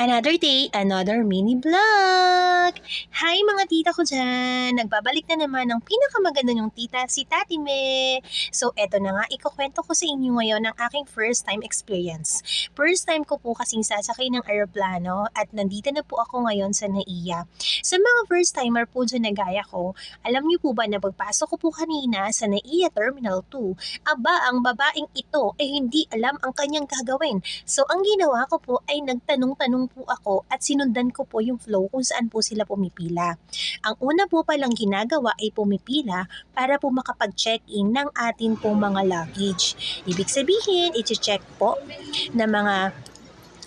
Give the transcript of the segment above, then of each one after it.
Another day, another mini vlog! Hi mga tita ko dyan! Nagbabalik na naman ang pinakamaganda yung tita, si Tati Me! So eto na nga, ikukwento ko sa inyo ngayon ang aking first time experience. First time ko po kasing sasakay ng aeroplano at nandito na po ako ngayon sa NAIA. Sa mga first timer po dyan na gaya ko, alam niyo po ba na pagpasok ko po kanina sa NAIA Terminal 2, aba ang babaeng ito ay hindi alam ang kanyang gagawin. So ang ginawa ko po ay nagtanong-tanong po ako at sinundan ko po yung flow kung saan po sila pumipila. Ang una po palang ginagawa ay pumipila para po makapag-check-in ng atin pong mga luggage. Ibig sabihin, i-check po na mga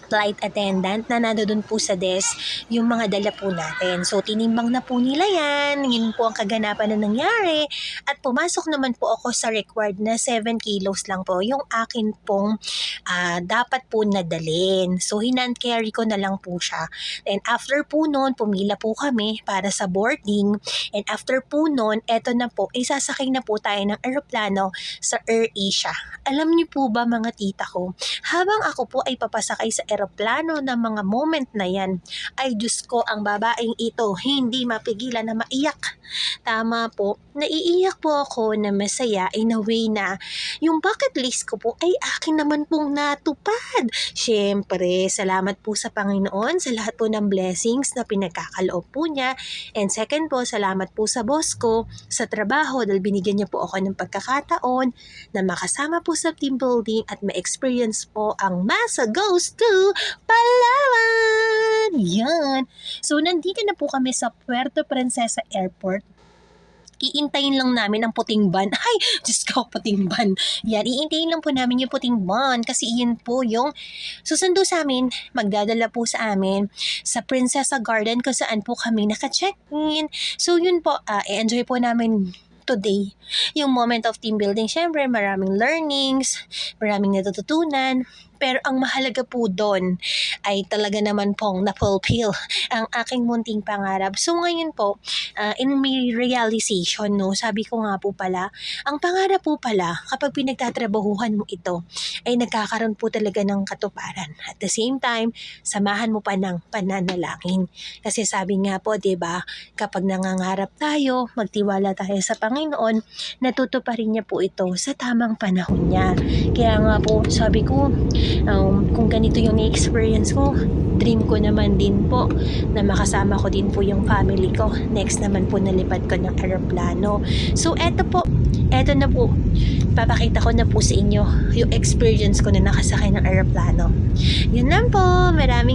flight attendant na nandoon po sa desk yung mga dala po natin. So, tinimbang na po nila yan. Yun po ang kaganapan na nangyari. At pumasok naman po ako sa required na 7 kilos lang po yung akin pong dapat po nadalin. So, hinand carry ko na lang po siya. And after po nun, pumila po kami para sa boarding. And after po nun, eto na po, isasakay na po tayo ng aeroplano sa AirAsia. Alam niyo po ba mga tita ko, habang ako po ay papasakay sa aeroplano ng mga moment na yan, ay Diyos ko, ang babaeng ito hindi mapigilan na maiyak. Tama po, naiiyak po ako na masaya in a way na yung bucket list ko po ay akin naman pong natupad. Siyempre, salamat po sa Panginoon sa lahat po ng blessings na pinagkakaloob po niya. And second po, salamat po sa boss ko sa trabaho dahil binigyan niya po ako ng pagkakataon na makasama po sa team building at ma-experience po ang Masa Goes to Palawan! Yan! So, nandito na po kami sa Puerto Princesa Airport. Iintayin lang namin ang puting van. Ay, Diyos ko, puting van. Yan, iintayin lang po namin yung puting van kasi iyan po yung susundo sa amin, magdadala po sa amin sa Princesa Garden kung saan po kami naka-check-in. So, yun po, i-enjoy po namin today yung moment of team building. Syempre, maraming learnings, maraming natututunan. Pero ang mahalaga po doon ay talaga naman pong na-fulfill ang aking munting pangarap. So ngayon po, in my realization, no, sabi ko nga po pala, ang pangarap po pala, kapag pinagtatrabahuhan mo ito, ay nagkakaroon po talaga ng katuparan. At the same time, samahan mo pa ng pananalangin. Kasi sabi nga po, 'di ba, kapag nangangarap tayo, magtiwala tayo sa Panginoon, natutuparin niya po ito sa tamang panahon niya. Kaya nga po, sabi ko, kung ganito yung na-experience ko, dream ko naman din po na makasama ko din po yung family ko. Next naman po nalipad ko ng aeroplano. So eto na po, papakita ko na po sa inyo yung experience ko na nakasakay ng aeroplano. Yun lang po, maraming